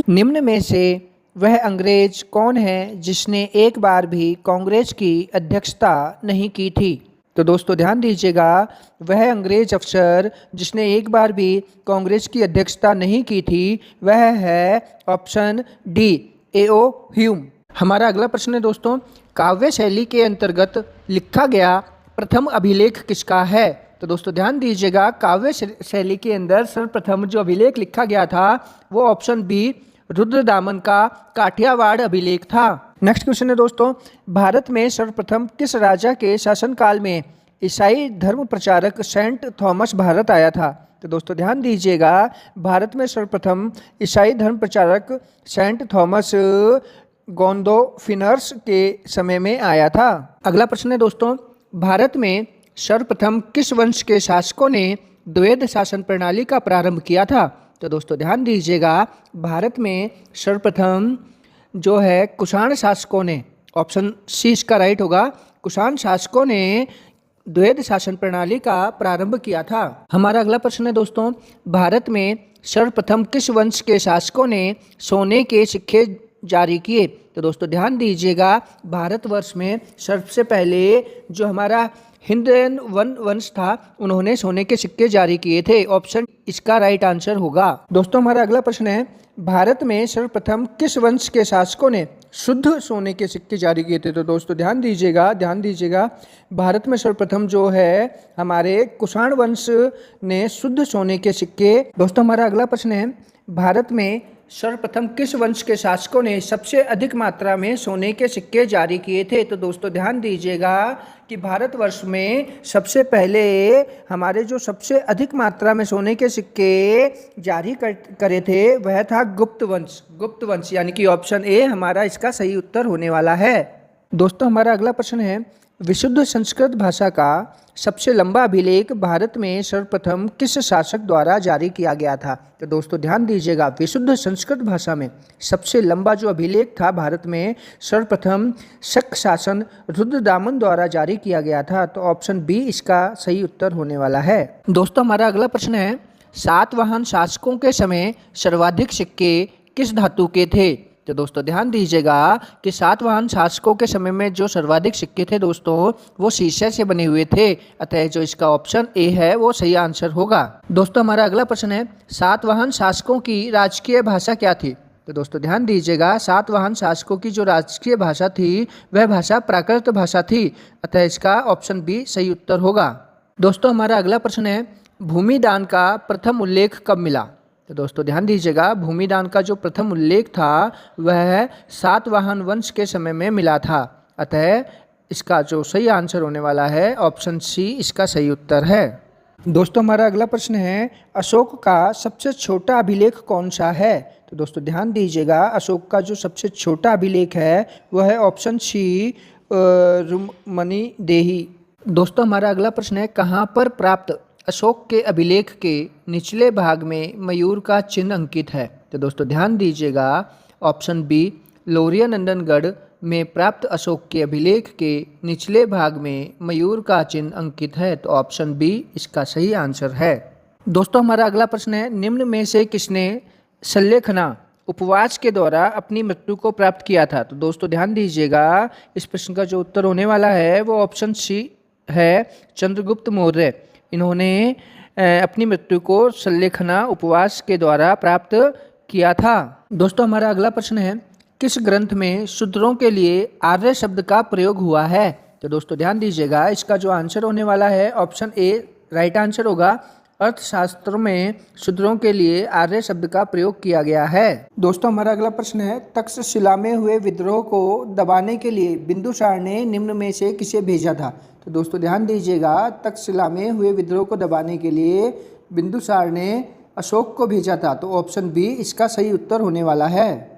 निम्न में से वह अंग्रेज कौन है जिसने एक बार भी कांग्रेस की अध्यक्षता नहीं की थी? तो दोस्तों ध्यान दीजिएगा, वह अंग्रेज अफसर जिसने एक बार भी कांग्रेस की अध्यक्षता नहीं की थी वह है ऑप्शन डी, A.O. ह्यूम। हमारा अगला प्रश्न है दोस्तों, काव्य शैली के अंतर्गत लिखा गया प्रथम अभिलेख किसका है? तो दोस्तों ध्यान दीजिएगा, काव्य शैली के अंदर सर्वप्रथम जो अभिलेख लिखा गया था वो ऑप्शन बी रुद्रदामन का काठियावाड़ अभिलेख था। नेक्स्ट क्वेश्चन है दोस्तों, भारत में सर्वप्रथम किस राजा के शासनकाल में ईसाई धर्म प्रचारक सेंट थॉमस भारत आया था? तो दोस्तों ध्यान दीजिएगा, भारत में सर्वप्रथम ईसाई धर्म प्रचारक सेंट थॉमस गोंदोफिनर्स के समय में आया था। अगला प्रश्न है दोस्तों, भारत में सर्वप्रथम किस वंश के शासकों ने द्वैध शासन प्रणाली का प्रारंभ किया था? तो दोस्तों ध्यान दीजिएगा, भारत में सर्वप्रथम जो है कुषाण शासकों ने, ऑप्शन सी इसका राइट होगा, कुषाण शासकों ने द्वैध शासन प्रणाली का प्रारंभ किया था। हमारा अगला प्रश्न है दोस्तों, भारत में सर्वप्रथम किस वंश के शासकों ने सोने के सिक्के जारी किए? तो दोस्तों ध्यान दीजिएगा, भारतवर्ष में सबसे पहले जो हमारा हिंदन वंश था उन्होंने सोने के सिक्के जारी किए थे। ऑप्शन इसका राइट आंसर होगा। दोस्तों हमारा अगला प्रश्न है, भारत में सर्वप्रथम किस वंश के शासकों ने शुद्ध सोने के सिक्के जारी किए थे? तो दोस्तों ध्यान दीजिएगा, भारत में सर्वप्रथम जो है हमारे कुषाण वंश ने शुद्ध सोने के सिक्के। दोस्तों हमारा अगला प्रश्न है, भारत में सर्वप्रथम किस वंश के शासकों ने सबसे अधिक मात्रा में सोने के सिक्के जारी किए थे? तो दोस्तों ध्यान दीजिएगा कि भारतवर्ष में सबसे पहले हमारे जो सबसे अधिक मात्रा में सोने के सिक्के जारी करे थे वह था गुप्त वंश, यानी कि ऑप्शन ए हमारा इसका सही उत्तर होने वाला है। दोस्तों हमारा अगला प्रश्न है, विशुद्ध संस्कृत भाषा का सबसे लंबा अभिलेख भारत में सर्वप्रथम किस शासक द्वारा जारी किया गया था? तो दोस्तों ध्यान दीजिएगा, विशुद्ध संस्कृत भाषा में सबसे लंबा जो अभिलेख था भारत में सर्वप्रथम शक शासन रुद्रदामन द्वारा जारी किया गया था। तो ऑप्शन बी इसका सही उत्तर होने वाला है। दोस्तों हमारा अगला प्रश्न है, सातवाहन शासकों के समय सर्वाधिक सिक्के किस धातु के थे? तो दोस्तों ध्यान दीजिएगा कि सातवाहन शासकों के समय में जो सर्वाधिक सिक्के थे दोस्तों वो शीशे से बने हुए थे, अतः जो इसका ऑप्शन ए है वो सही आंसर होगा। दोस्तों हमारा अगला प्रश्न है, सातवाहन शासकों की राजकीय भाषा क्या थी? तो दोस्तों ध्यान दीजिएगा, सातवाहन शासकों की जो राजकीय भाषा थी वह भाषा प्राकृत भाषा थी, अतः इसका ऑप्शन बी सही उत्तर होगा। दोस्तों हमारा अगला प्रश्न है, भूमिदान का प्रथम उल्लेख कब मिला? तो दोस्तों ध्यान दीजिएगा, भूमिदान का जो प्रथम उल्लेख था वह सातवाहन वंश के समय में मिला था, अतः इसका जो सही आंसर होने वाला है ऑप्शन सी इसका सही उत्तर है। दोस्तों हमारा अगला प्रश्न है, अशोक का सबसे छोटा अभिलेख कौन सा है? तो दोस्तों ध्यान दीजिएगा, अशोक का जो सबसे छोटा अभिलेख है वह है ऑप्शन सी रुक्मिणी देही। दोस्तों हमारा अगला प्रश्न है, कहाँ पर प्राप्त अशोक के अभिलेख के निचले भाग में मयूर का चिन्ह अंकित है? तो दोस्तों ध्यान दीजिएगा, ऑप्शन बी लौरिया नंदनगढ़ में प्राप्त अशोक के अभिलेख के निचले भाग में मयूर का चिन्ह अंकित है, तो ऑप्शन बी इसका सही आंसर है। दोस्तों हमारा अगला प्रश्न है, निम्न में से किसने सल्लेखना उपवास के द्वारा अपनी मृत्यु को प्राप्त किया था? तो दोस्तों ध्यान दीजिएगा, इस प्रश्न का जो उत्तर होने वाला है वो ऑप्शन सी है, चंद्रगुप्त मौर्य। इन्होंने अपनी मृत्यु को सल्लेखना उपवास के द्वारा प्राप्त किया था। दोस्तों हमारा अगला प्रश्न है, किस ग्रंथ में शूद्रों के लिए आर्य शब्द का प्रयोग हुआ है? तो दोस्तों ध्यान दीजिएगा, इसका जो आंसर होने वाला है ऑप्शन ए राइट आंसर होगा, अर्थशास्त्र में शूद्रों के लिए आर्य शब्द का प्रयोग किया गया है। दोस्तों हमारा अगला प्रश्न है, तक्षशिला में हुए विद्रोह को दबाने के लिए बिंदुसार ने निम्न में से किसे भेजा था? तो दोस्तों ध्यान दीजिएगा, तक्षशिला में हुए विद्रोह को दबाने के लिए बिंदुसार ने अशोक को भेजा था, तो ऑप्शन बी इसका सही उत्तर होने वाला है।